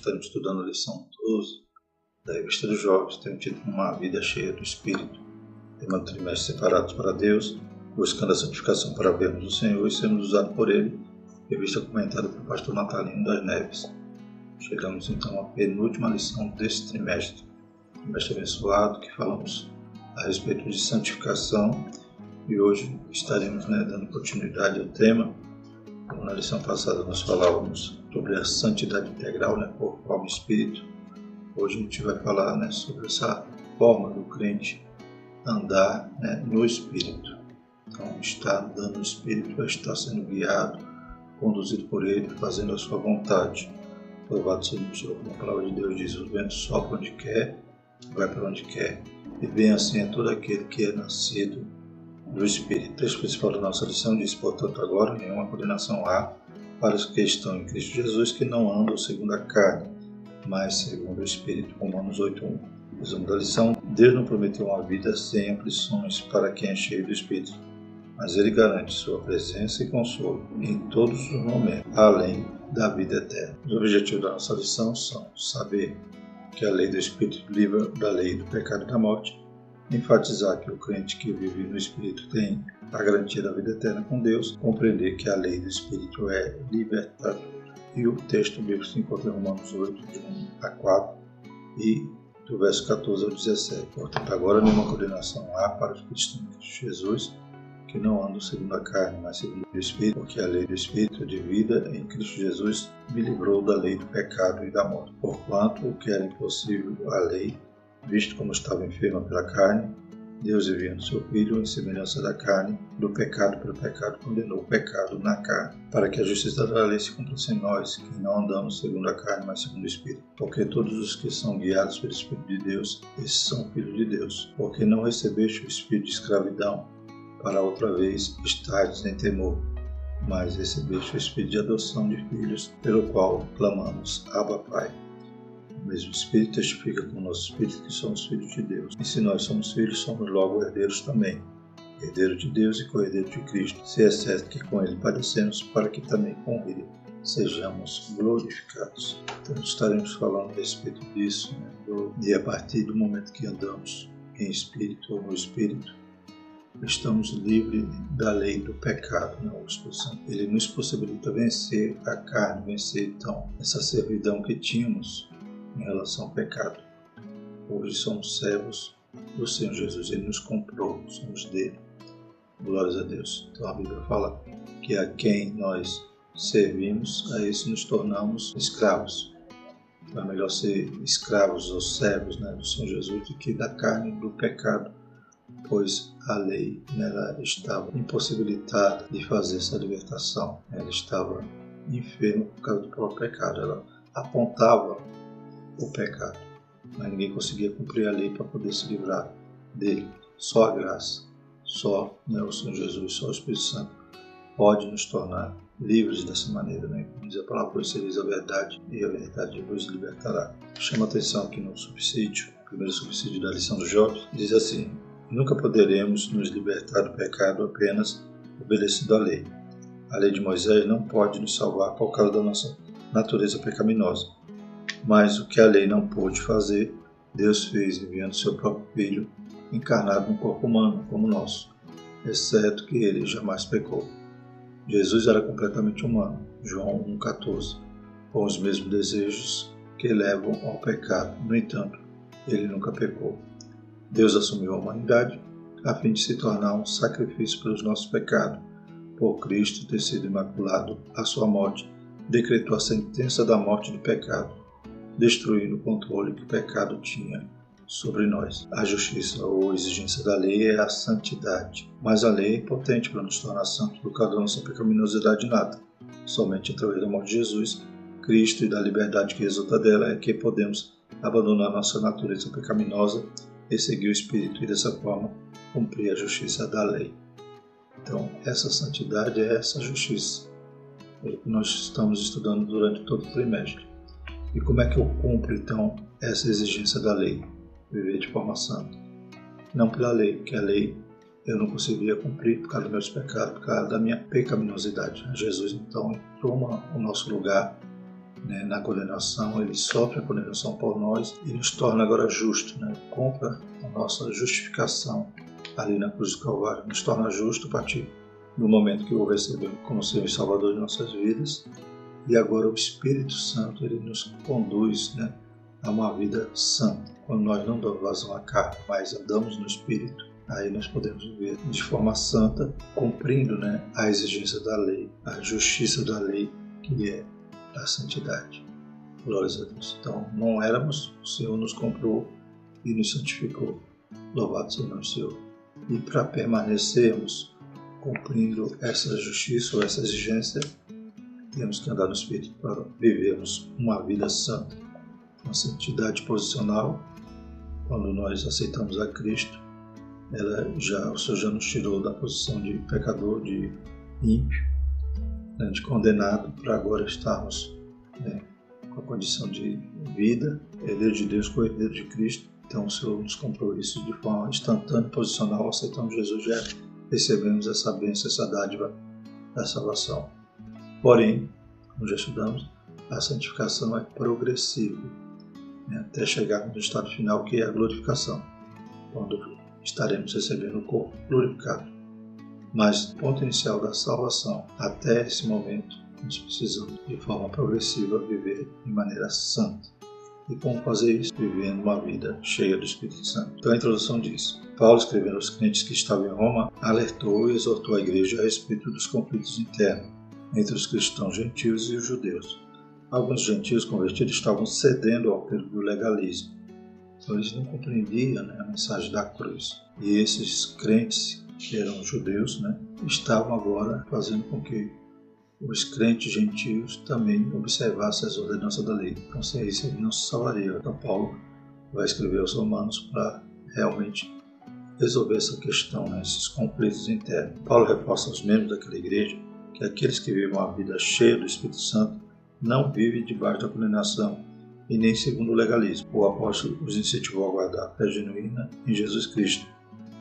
estaremos estudando a lição 12 da Revista dos Jovens, tendo tido uma vida cheia do Espírito, tema do trimestre separados para Deus, buscando a santificação para vermos o Senhor e sermos usados por Ele, revista comentada pelo pastor Natalino das Neves. Chegamos então à penúltima lição desse trimestre abençoado, que falamos a respeito de santificação, e hoje estaremos dando continuidade ao tema. Como na lição passada nós falávamos sobre a santidade integral, corpo, alma e espírito, hoje a gente vai falar sobre essa forma do crente andar no espírito. Então, está andando no espírito, está sendo guiado, conduzido por Ele, fazendo a sua vontade. Louvado seja o Senhor, como a palavra de Deus diz: o vento sopra onde quer, vai para onde quer, e bem assim é todo aquele que é nascido do Espírito. O texto principal da nossa lição diz: portanto, agora nenhuma condenação há para os que estão em Cristo Jesus, que não andam segundo a carne, mas segundo o Espírito. Romanos 8:1. Resumo da lição: Deus não prometeu uma vida sem aflições para quem é cheio do Espírito, mas Ele garante sua presença e consolo em todos os momentos, além da vida eterna. Os objetivos da nossa lição são saber que a lei do Espírito livra da lei do pecado e da morte, enfatizar que o crente que vive no Espírito tem a garantia da vida eterna com Deus, compreender que a lei do Espírito é libertadora. E o texto bíblico se encontra em Romanos 8, de 1 a 4, e do verso 14 ao 17. Portanto, agora nenhuma condenação há para os que estão em Cristo Jesus, que não andam segundo a carne, mas segundo o Espírito, porque a lei do Espírito de vida em Cristo Jesus me livrou da lei do pecado e da morte. Porquanto o que era impossível à lei, visto como estava enferma pela carne, Deus, enviando seu Filho em semelhança da carne, do pecado pelo pecado, condenou o pecado na carne, para que a justiça da lei se cumprisse em nós, que não andamos segundo a carne, mas segundo o Espírito. Porque todos os que são guiados pelo Espírito de Deus, esses são filhos de Deus. Porque não recebeste o espírito de escravidão, para outra vez estardes em temor, mas recebeste o Espírito de adoção de filhos, pelo qual clamamos: Abba, Pai. O mesmo Espírito testifica com o nosso Espírito que somos filhos de Deus. E se nós somos filhos, somos logo herdeiros também, herdeiros de Deus e co-herdeiros de Cristo, se é certo que com Ele padecemos, para que também com Ele sejamos glorificados. Então estaremos falando a respeito disso, e a partir do momento que andamos em Espírito ou no Espírito, estamos livres da lei do pecado. O Espírito Santo, ele nos possibilita vencer a carne, vencer então essa servidão que tínhamos em relação ao pecado. Hoje somos servos do Senhor Jesus, Ele nos comprou, somos dele. Glórias a Deus. Então a Bíblia fala que a quem nós servimos, a esse nos tornamos escravos. Então é melhor ser escravos ou servos do Senhor Jesus do que da carne do pecado, pois a lei ela estava impossibilitada de fazer essa libertação. Ela estava enferma por causa do próprio pecado. Ela apontava o pecado, mas ninguém conseguia cumprir a lei para poder se livrar dele. Só a graça, só o Senhor Jesus, só o Espírito Santo pode nos tornar livres dessa maneira. Como diz a palavra: conhecereis a verdade e a verdade vos libertará. Chama atenção aqui no subsídio, o primeiro subsídio da lição dos jovens, diz assim: nunca poderemos nos libertar do pecado apenas obedecendo à lei. A lei de Moisés não pode nos salvar por causa da nossa natureza pecaminosa. Mas o que a lei não pôde fazer, Deus fez enviando seu próprio Filho, encarnado no corpo humano como nosso, exceto que ele jamais pecou. Jesus era completamente humano, João 1,14, com os mesmos desejos que levam ao pecado. No entanto, ele nunca pecou. Deus assumiu a humanidade a fim de se tornar um sacrifício pelos nossos pecados. Por Cristo ter sido imaculado à sua morte, decretou a sentença da morte do pecado, destruindo o controle que o pecado tinha sobre nós. A justiça ou exigência da lei é a santidade, mas a lei é impotente para nos tornar santos por causa da nossa pecaminosidade inata. Somente através da morte de Jesus, Cristo, e da liberdade que resulta dela, é que podemos abandonar nossa natureza pecaminosa e seguir o Espírito, e dessa forma cumprir a justiça da lei. Então, essa santidade é essa justiça, é o que nós estamos estudando durante todo o trimestre. E como é que eu cumpro então essa exigência da lei? Viver de forma santa. Não pela lei, porque a lei eu não conseguia cumprir por causa dos meus pecados, por causa da minha pecaminosidade. Jesus então toma o nosso lugar né, na condenação, ele sofre a condenação por nós e nos torna agora justo, né? Compra a nossa justificação ali na cruz do Calvário, nos torna justo a partir do momento que o recebemos como Senhor e Salvador de nossas vidas. E agora o Espírito Santo, ele nos conduz, né, a uma vida santa. Quando nós não damos vazão à carne, mas andamos no Espírito, aí nós podemos viver de forma santa, cumprindo, né, a exigência da lei, a justiça da lei, que é a santidade. Glórias a Deus. Então, não éramos, o Senhor nos comprou e nos santificou. Louvado seja o nome do Senhor. E para permanecermos cumprindo essa justiça ou essa exigência, temos que andar no Espírito para vivermos uma vida santa. Uma santidade posicional, quando nós aceitamos a Cristo, o Senhor já nos tirou da posição de pecador, de ímpio, né, de condenado, para agora estarmos, né, com a condição de vida, herdeiro de Deus, co-herdeiro de Cristo. Então o Senhor nos comprou isso de forma instantânea, posicional, aceitamos Jesus, já recebemos essa bênção, essa dádiva da salvação. Porém, como já estudamos, a santificação é progressiva, né, até chegarmos no estado final, que é a glorificação, quando estaremos recebendo o corpo glorificado. Mas, no ponto inicial da salvação, até esse momento, nós precisamos, de forma progressiva, viver de maneira santa. E como fazer isso? Vivendo uma vida cheia do Espírito Santo. Então a introdução diz: Paulo, escrevendo aos crentes que estavam em Roma, alertou e exortou a igreja a respeito dos conflitos internos entre os cristãos gentios e os judeus. Alguns gentios convertidos estavam cedendo ao apelo do legalismo. Então eles não compreendiam, né, a mensagem da cruz. E esses crentes, que eram judeus, né, estavam agora fazendo com que os crentes gentios também observassem as ordenanças da lei. Então, sem isso, ele não se salvaria. Então, Paulo vai escrever aos Romanos para realmente resolver essa questão, né, esses conflitos internos. Paulo reforça aos membros daquela igreja que aqueles que vivem uma vida cheia do Espírito Santo não vivem debaixo da condenação e nem segundo o legalismo. O apóstolo os incentivou a guardar a fé genuína em Jesus Cristo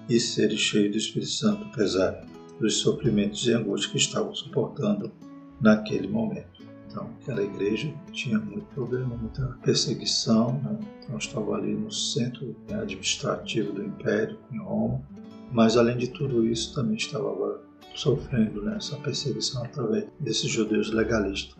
e serem cheios do Espírito Santo, apesar dos sofrimentos e angústias que estavam suportando naquele momento. Então, aquela igreja tinha muito problema, muita perseguição, né? Então, estava ali no centro administrativo do Império, em Roma, mas além de tudo isso, também estava agora sofrendo, né, essa perseguição através desses judeus legalistas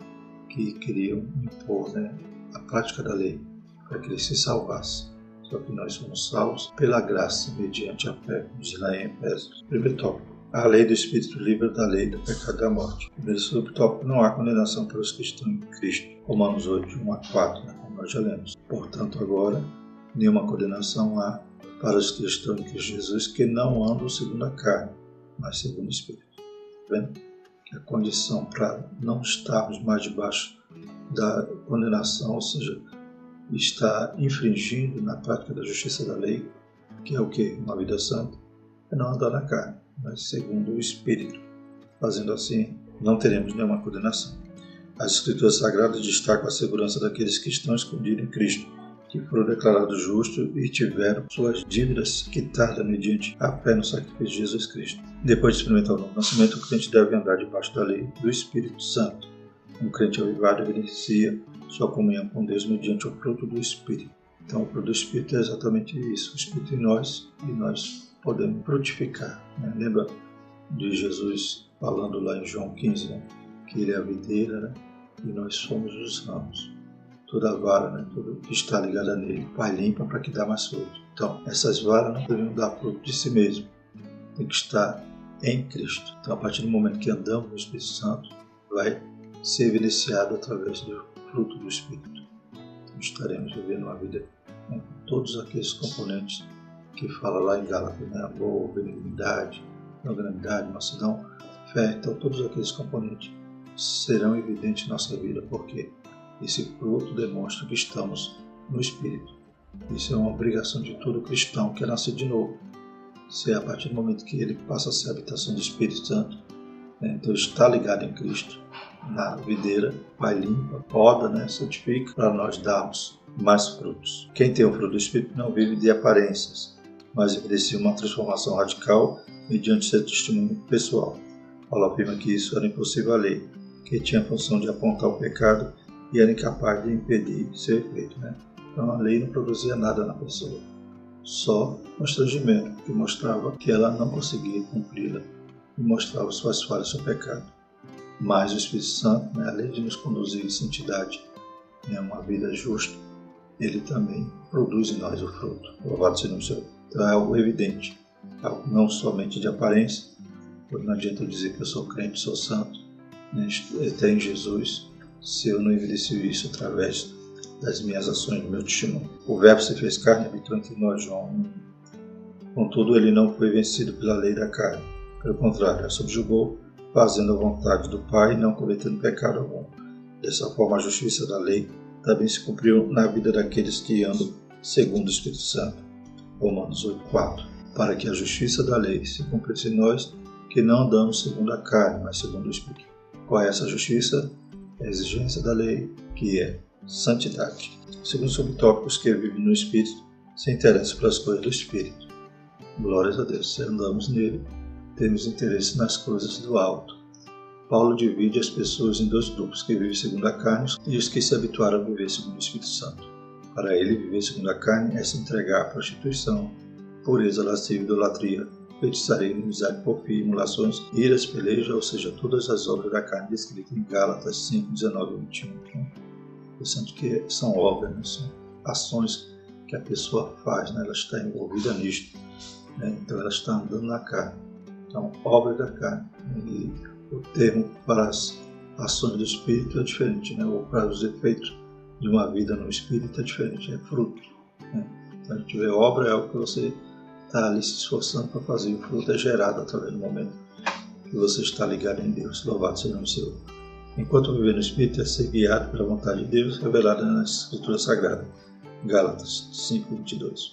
que queriam impor, né, a prática da lei para que eles se salvassem. Só que nós somos salvos pela graça, mediante a fé, como diz lá em Efésios. Primeiro tópico: a lei do Espírito livre da lei do pecado e da morte. Primeiro subtópico: não há condenação para os que estão em Cristo. Romanos 8, 1 a 4, né, como nós já lemos. Portanto, agora, nenhuma condenação há para os que estão em Cristo Jesus, que não andam segundo a carne, mas segundo o Espírito. Vendo que a condição para não estarmos mais debaixo da condenação, ou seja, estar infringindo na prática da justiça da lei, que é o que? Uma vida santa, é não andar na carne, mas segundo o Espírito. Fazendo assim, não teremos nenhuma condenação. As Escrituras Sagradas destacam a segurança daqueles que estão escondidos em Cristo, que foram declarados justos e tiveram suas dívidas quitadas mediante a fé no sacrifício de Jesus Cristo. Depois de experimentar o novo nascimento, o crente deve andar debaixo da lei do Espírito Santo. Um crente avivado evidencia sua comunhão com Deus mediante o fruto do Espírito. Então, o fruto do Espírito é exatamente isso, o Espírito em nós, e nós podemos frutificar. Né? Lembra de Jesus falando lá em João 15, né? Que ele é a videira, né? E nós somos os ramos. Toda vara, né? Tudo que está ligado nele, o Pai limpa para que dá mais fruto. Então, essas varas não devem dar fruto de si mesmo, tem que estar em Cristo. Então, a partir do momento que andamos no Espírito Santo, vai ser evidenciado através do fruto do Espírito. Então, estaremos vivendo uma vida com todos aqueles componentes que fala lá em Gálatas, né? Amor, benignidade, longanimidade, mansidão, fé. Então, todos aqueles componentes serão evidentes em nossa vida, porque esse fruto demonstra que estamos no Espírito. Isso é uma obrigação de todo cristão que é nascido de novo. Se é a partir do momento que ele passa a ser a habitação do Espírito Santo, né? Então está ligado em Cristo, na videira, vai limpa, poda, né? Santifica, para nós darmos mais frutos. Quem tem o fruto do Espírito não vive de aparências, mas evidencia uma transformação radical mediante seu testemunho pessoal. Paulo afirma que isso era impossível à lei, que tinha a função de apontar o pecado e era incapaz de impedir seu efeito, né? Então a lei não produzia nada na pessoa, só constrangimento, que mostrava que ela não conseguia cumpri-la e mostrava suas falhas, seu pecado. Mas o Espírito Santo, né, além de nos conduzir em santidade, né, uma vida justa, ele também produz em nós o fruto. Louvado seja o Senhor. Então é algo evidente, algo não somente de aparência, porque não adianta eu dizer que eu sou crente, sou santo, né, tenho Jesus, se eu não evidencio isso através das minhas ações, do meu testemunho. O Verbo se fez carne e habitou entre nós, João 1. Contudo, ele não foi vencido pela lei da carne. Pelo contrário, a subjugou, fazendo a vontade do Pai e não cometendo pecado algum. Dessa forma, a justiça da lei também se cumpriu na vida daqueles que andam segundo o Espírito Santo. Romanos 8:4. Para que a justiça da lei se cumprisse em nós, que não andamos segundo a carne, mas segundo o Espírito. Qual é essa justiça? É a exigência da lei, que é santidade. Segundo subtópico, os que vivem no Espírito se interessam pelas coisas do Espírito. Glórias a Deus, se andamos nele, temos interesse nas coisas do alto. Paulo divide as pessoas em dois grupos, que vivem segundo a carne e os que se habituaram a viver segundo o Espírito Santo. Para ele, viver segundo a carne é se entregar à prostituição, pureza, lascívia, idolatria, feitiçaria, inimizade, porfia, emulações, iras, peleja, ou seja, todas as obras da carne descritas em Gálatas 5, 19 e 21. Interessante que são obras, né? São ações que a pessoa faz, né? Ela está envolvida nisto, né? Então ela está andando na carne. Então, obra da carne. E o termo para as ações do Espírito é diferente, né? Ou para os efeitos de uma vida no Espírito é diferente, é fruto, né? Então a gente vê obra é algo que você está ali se esforçando para fazer, o fruto é gerado através do momento que você está ligado em Deus. Louvado seja o nome do Senhor. Enquanto viver no Espírito é ser guiado pela vontade de Deus, revelada na Escritura Sagrada. Gálatas 5:22.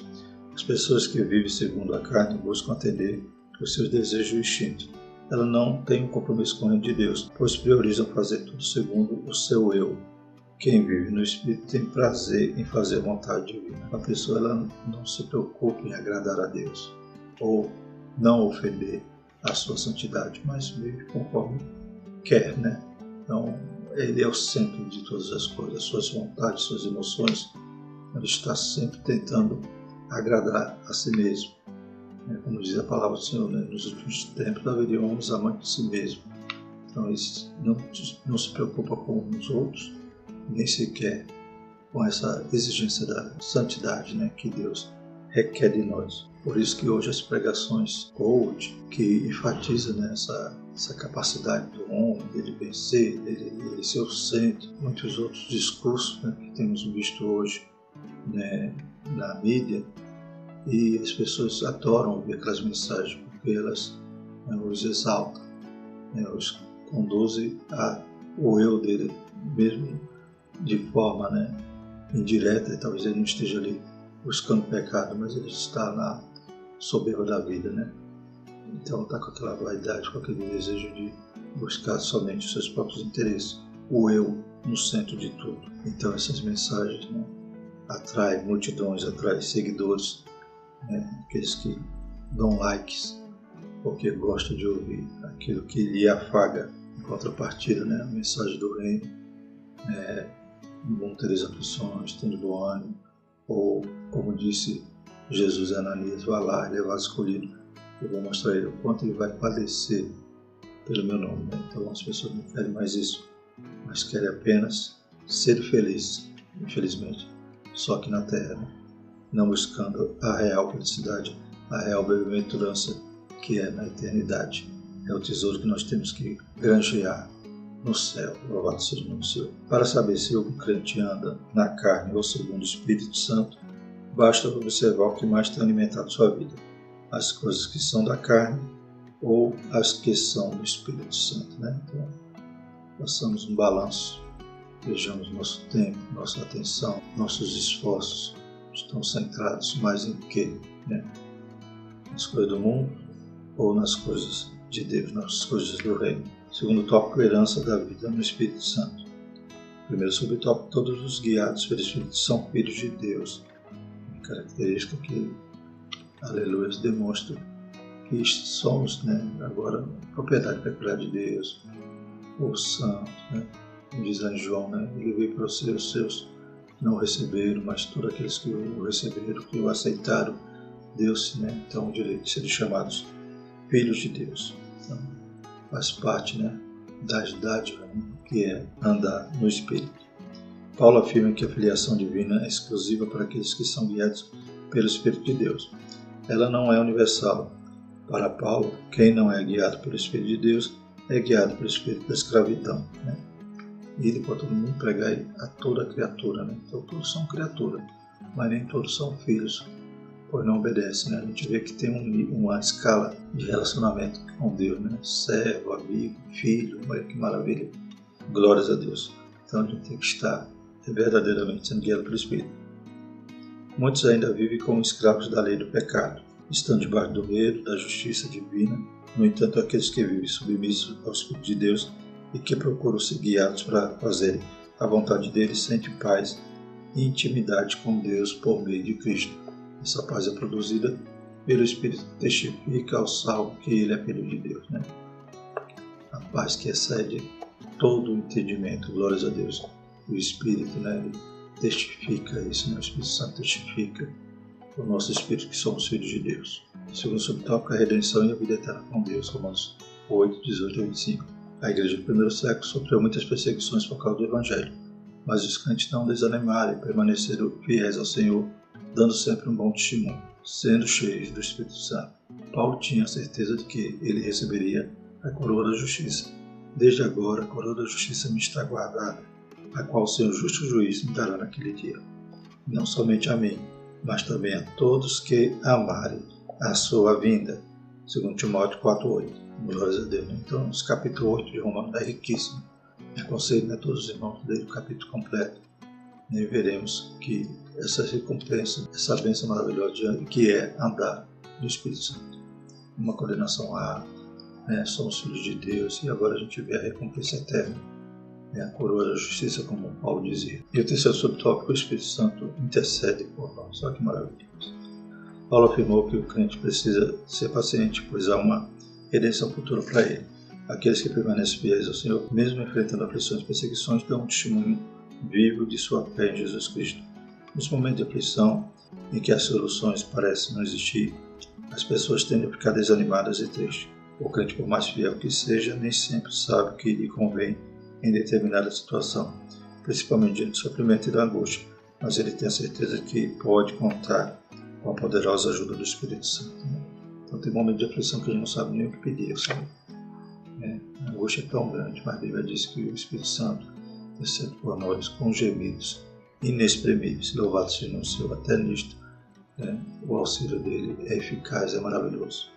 As pessoas que vivem segundo a carne buscam atender os seus desejos e instintos. Ela não tem um compromisso com o reino de Deus, pois priorizam fazer tudo segundo o seu eu. Quem vive no Espírito tem prazer em fazer a vontade divina. A pessoa ela não se preocupa em agradar a Deus ou não ofender a sua santidade, mas vive conforme quer, né? Então, ele é o centro de todas as coisas, suas vontades, suas emoções. Ele está sempre tentando agradar a si mesmo. Como diz a palavra do Senhor, né? Nos últimos tempos haveriam homens amantes de si mesmo. Então, eles não se preocupam com os outros, nem sequer com essa exigência da santidade, né? Que Deus requer de nós. Por isso que hoje as pregações coach, que enfatiza, né, essa capacidade do homem, dele vencer, dele ser o centro, muitos outros discursos, né, que temos visto hoje, né, na mídia, e as pessoas adoram ouvir aquelas mensagens porque elas, né, os exaltam, né, os conduzem ao eu dele, mesmo de forma, né, indireta, e talvez ele não esteja ali buscando pecado, mas ele está na soberba da vida, né? Então está com aquela vaidade, com aquele desejo de buscar somente os seus próprios interesses, o eu no centro de tudo. Então essas mensagens, né, atraem multidões, atraem seguidores, né, aqueles que dão likes, porque gostam de ouvir aquilo que lhe afaga em contrapartida, né, a mensagem do reino, vão ter as aflições, tendo bom ânimo, ou como disse Jesus a Ananias, vá lá, ele é vaso escolhido, eu vou mostrar a ele o quanto ele vai padecer pelo meu nome, né? Então as pessoas não querem mais isso, mas querem apenas ser felizes, infelizmente, só aqui na terra, né? Não buscando a real felicidade, a real bem-aventurança que é na eternidade. É o tesouro que nós temos que granjear no céu. Louvado seja o nome do Senhor. Para saber se o crente anda na carne ou segundo o Espírito Santo, basta observar o que mais tem alimentado sua vida, as coisas que são da carne ou as que são do Espírito Santo, né? Então, façamos um balanço, vejamos nosso tempo, nossa atenção, nossos esforços estão centrados mais em quê, né? Nas coisas do mundo ou nas coisas de Deus, nas coisas do reino. Segundo tópico, herança da vida no Espírito Santo. Primeiro subtópico, todos os guiados pelo Espírito são filhos de Deus. Característica que, aleluia, demonstra que somos, né, agora propriedade peculiar de Deus, o santo, né, como diz lá em João, né? Ele veio para os seus não o receberam, mas todos aqueles que o receberam, que o aceitaram, deu-se, né? Então o direito de serem chamados filhos de Deus. Então, faz parte, né, das dádivas, né, que é andar no Espírito. Paulo afirma que a filiação divina é exclusiva para aqueles que são guiados pelo Espírito de Deus. Ela não é universal. Para Paulo, quem não é guiado pelo Espírito de Deus é guiado pelo Espírito da escravidão, né? E ele pode todo mundo pregar a toda criatura, né? Então todos são criaturas, mas nem todos são filhos, pois não obedecem, né? A gente vê que tem uma escala de relacionamento com Deus, né? Servo, amigo, filho, olha que maravilha, glórias a Deus. Então a gente tem que estar verdadeiramente sendo guiado pelo Espírito. Muitos ainda vivem como escravos da lei do pecado, estão debaixo do medo da justiça divina. No entanto, aqueles que vivem submissos ao Espírito de Deus e que procuram ser guiados para fazerem a vontade dele sentem paz e intimidade com Deus por meio de Cristo. Essa paz é produzida pelo Espírito que testifica ao salvo que ele é filho de Deus, né? A paz que excede todo o entendimento, glórias a Deus. O Espírito, né, ele testifica isso, né? O Espírito Santo testifica o nosso Espírito que somos filhos de Deus. Segundo subtópico, a redenção e a vida eterna com Deus, Romanos 8, 18 e 25. A igreja do primeiro século sofreu muitas perseguições por causa do Evangelho, mas os crentes não desanimaram e permaneceram fiéis ao Senhor, dando sempre um bom testemunho, sendo cheios do Espírito Santo. Paulo tinha a certeza de que ele receberia a coroa da justiça. Desde agora a coroa da justiça me está guardada, a qual o Senhor justo juiz me dará naquele dia. Não somente a mim, mas também a todos que amarem a sua vinda. Segundo Timóteo 4:8. Glórias a Deus. Então, esse capítulo 8 de Romanos é riquíssimo. Aconselho a todos os irmãos dele o capítulo completo. E veremos que essa recompensa, essa bênção maravilhosa que é andar no Espírito Santo. Uma condenação né? Somos filhos de Deus e agora a gente vê a recompensa eterna. A coroa da justiça, como Paulo dizia. E o terceiro subtópico, o Espírito Santo intercede por nós. Olha que maravilha. Paulo afirmou que o crente precisa ser paciente, pois há uma redenção futura para ele. Aqueles que permanecem fiéis ao Senhor, mesmo enfrentando aflições e perseguições, dão um testemunho vivo de sua fé em Jesus Cristo. Nos momentos de aflição, em que as soluções parecem não existir, as pessoas tendem a ficar desanimadas e tristes. O crente, por mais fiel que seja, nem sempre sabe o que lhe convém em determinada situação, principalmente diante do sofrimento e da angústia, mas ele tem a certeza que pode contar com a poderosa ajuda do Espírito Santo. Então tem momentos de aflição que a gente não sabe nem o que pedir, sabe? A angústia é tão grande, mas a Bíblia diz que o Espírito Santo intercede por nós com gemidos inexprimíveis. Louvado seja o Senhor, até nisto, o auxílio dele é eficaz, é maravilhoso.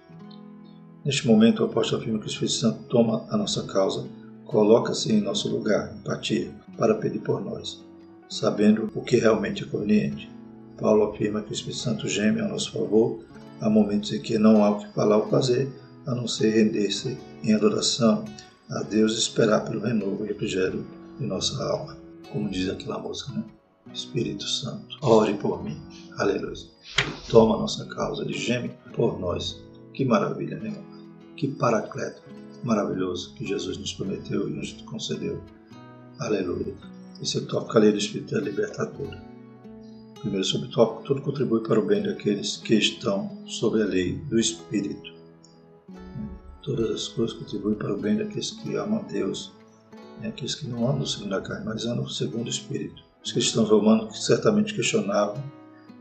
Neste momento, o apóstolo afirma que o Espírito Santo toma a nossa causa, coloca-se em nosso lugar, empatia, para pedir por nós, sabendo o que realmente é conveniente. Paulo afirma que o Espírito Santo geme a nosso favor. Há momentos em que não há o que falar ou fazer, a não ser render-se em adoração a Deus e esperar pelo renovo e refrigério de nossa alma. Como diz aquela música, né? Espírito Santo, ore por mim. Aleluia. Ele toma a nossa causa, ele geme por nós. Que maravilha, né? Que paracleto maravilhoso que Jesus nos prometeu e nos concedeu. Aleluia. Esse é o tópico, a lei do Espírito é libertadora. Primeiro subtópico, tudo contribui para o bem daqueles que estão sob a lei do Espírito. Todas as coisas contribuem para o bem daqueles que amam a Deus, aqueles que não andam segundo a carne, mas andam segundo o Espírito. Os cristãos romanos certamente questionavam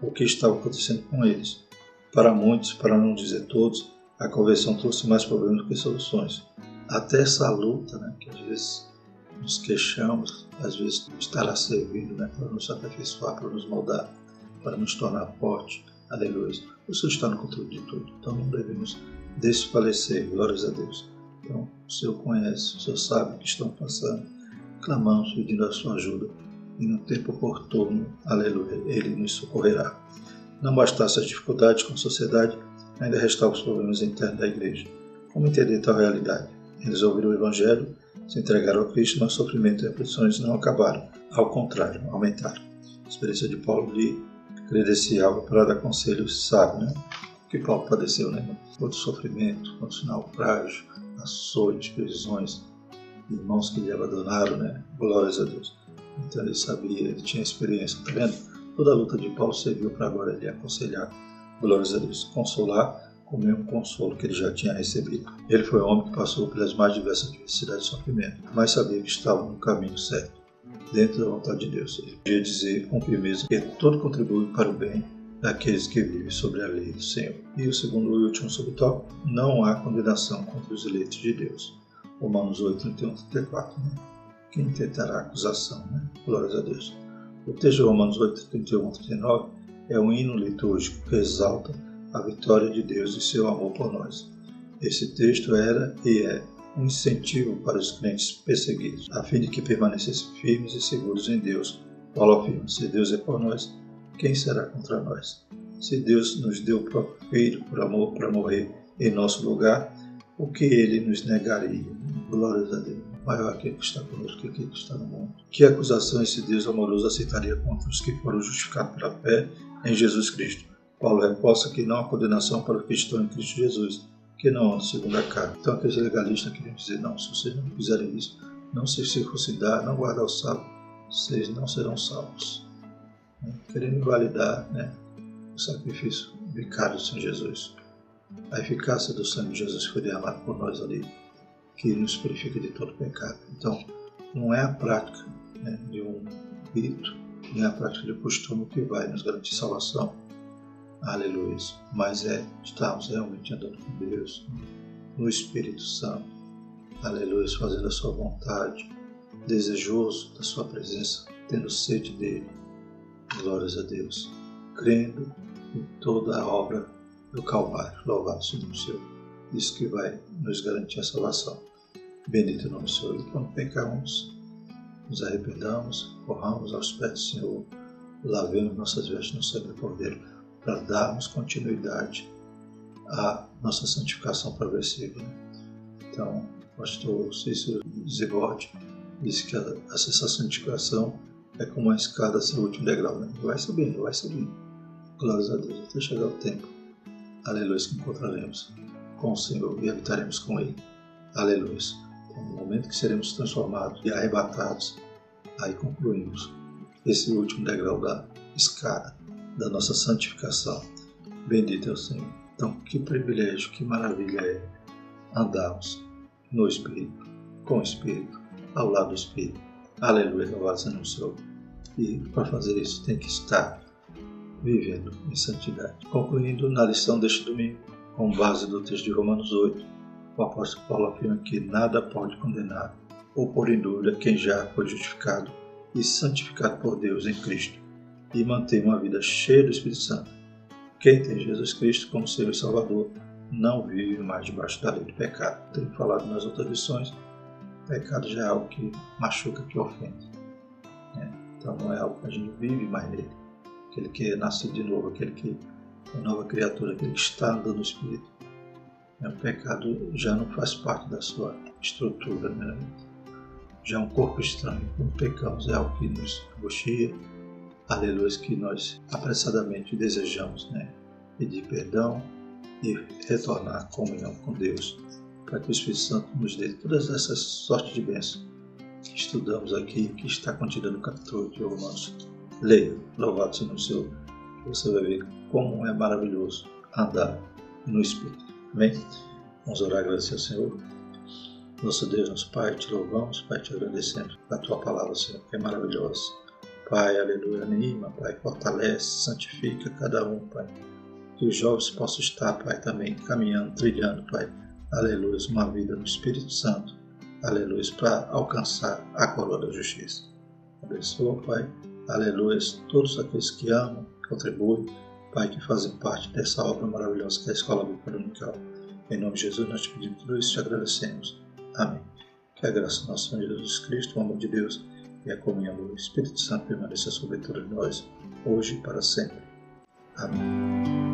o que estava acontecendo com eles. Para muitos, para não dizer todos, a conversão trouxe mais problemas do que soluções. Até essa luta, que às vezes nos queixamos, às vezes estará servindo para nos aperfeiçoar, para nos moldar, para nos tornar fortes. Aleluia. O Senhor está no controle de tudo, então não devemos desfalecer, glórias a Deus. Então o Senhor conhece, o Senhor sabe o que estão passando. Clamamos pedindo a sua ajuda e no tempo oportuno, aleluia, Ele nos socorrerá. Não bastasse as dificuldades com a sociedade, ainda restavam os problemas internos da igreja. Como entender tal realidade? Eles ouviram o Evangelho, se entregaram a Cristo, mas o sofrimento e aflições não acabaram. Ao contrário, aumentaram. A experiência de Paulo lhe credenciava para dar conselhos sábios, O que Paulo padeceu, Quanto sofrimento, quanto naufrágio, açoites, prisões. irmãos que lhe abandonaram, né? Glórias a Deus. Então ele sabia, ele tinha experiência, tá vendo? Toda a luta de Paulo serviu para agora ele aconselhar, glórias a Deus, consolar com o mesmo consolo que ele já tinha recebido. Ele foi um homem que passou pelas mais diversas adversidades e sofrimento, mas sabia que estava no caminho certo, dentro da vontade de Deus. Ele podia dizer com firmeza que tudo contribui para o bem daqueles que vivem sobre a lei do Senhor. E o segundo e último subtópico, não há condenação contra os eleitos de Deus. Romanos 8, 31, 34. Né? Quem tentará acusação? Né? Glórias a Deus. O texto de Romanos 8, 31, 39 é um hino litúrgico que exalta a vitória de Deus e seu amor por nós. Esse texto era e é um incentivo para os crentes perseguidos, a fim de que permanecessem firmes e seguros em Deus. Paulo afirma: se Deus é por nós, quem será contra nós? Se Deus nos deu o próprio Filho por amor para morrer em nosso lugar, o que ele nos negaria? Glórias a Deus. Maior aquele que está conosco que aquele que está no mundo. Que acusação esse Deus amoroso aceitaria contra os que foram justificados pela fé em Jesus Cristo? Paulo reforça que não há condenação para os que estão em Cristo Jesus, que não andam segundo a carne. Então aqueles legalistas queriam dizer: não, se vocês não fizerem isso, não se circuncidar, não guardar o sábado, vocês não serão salvos. Querendo invalidar, né, o sacrifício vicário do Senhor Jesus. A eficácia do sangue de Jesus foi derramado por nós ali, que nos purifica de todo pecado. Então, não é a prática, né, de um rito, nem a prática de um costume que vai nos garantir salvação. Aleluia. Mas é estarmos realmente andando com Deus, no Espírito Santo. Aleluia. Fazendo a sua vontade, desejoso da sua presença, tendo sede dele. Glórias a Deus. Crendo em toda a obra do Calvário. Louvado seja o Senhor. Isso que vai nos garantir a salvação. Bendito o nome do Senhor. E quando pecamos, nos arrependamos, corramos aos pés do Senhor, lavemos nossas vestes no sangue do Cordeiro, para darmos continuidade à nossa santificação progressiva. Então, o pastor Cícero Zigordi disse que essa santificação é como uma escada sem o último degrau, né? Vai subindo, vai subindo. Glórias a Deus, até chegar o tempo. Aleluia, que encontraremos com o Senhor e habitaremos com Ele. Aleluia. Então, no momento que seremos transformados e arrebatados, aí concluímos esse último degrau da escada da nossa santificação. Bendito é o Senhor. Então, que privilégio, que maravilha é andarmos no Espírito, com o Espírito, ao lado do Espírito. Aleluia, louvado seja o Senhor. E para fazer isso tem que estar vivendo em santidade. Concluindo na lição deste domingo, com base do texto de Romanos 8, o apóstolo Paulo afirma que nada pode condenar ou pôr em dúvida quem já foi justificado e santificado por Deus em Cristo e mantém uma vida cheia do Espírito Santo. Quem tem Jesus Cristo como Senhor e Salvador não vive mais debaixo da lei do pecado. Tenho falado nas outras lições, o pecado já é algo que machuca, que ofende. Então não é algo que a gente vive mais nele. Aquele que é nascido de novo, aquele que é nova criatura, aquele que está andando no Espírito. O pecado já não faz parte da sua estrutura, né? Já é um corpo estranho. Quando pecamos é algo que nos angustia, aleluia, que nós apressadamente desejamos, né? Pedir perdão e retornar à comunhão com Deus, para que o Espírito Santo nos dê todas essas sortes de bênçãos que estudamos aqui, que está contida no capítulo 8 de Romanos. Leia, louvado seja o Senhor, que você vai ver como é maravilhoso andar no Espírito. Amém? Vamos orar e agradecer ao Senhor. Nosso Deus, nosso Pai, te louvamos, Pai, te agradecemos a tua palavra, Senhor, que é maravilhosa. Pai, aleluia, anima, Pai, fortalece, santifica cada um, Pai. Que os jovens possam estar, Pai, também caminhando, trilhando, Pai, aleluia, uma vida no Espírito Santo, aleluia, para alcançar a coroa da justiça. Abençoa, Pai, aleluia, todos aqueles que amam, contribuem, Pai, que fazem parte dessa obra maravilhosa que é a Escola Bíblica Dominical. Em nome de Jesus, nós te pedimos tudo isso e te agradecemos. Amém. Que a graça do nosso Senhor Jesus Cristo, o amor de Deus e a comunhão do Espírito Santo permaneça sobre todos nós, hoje e para sempre. Amém.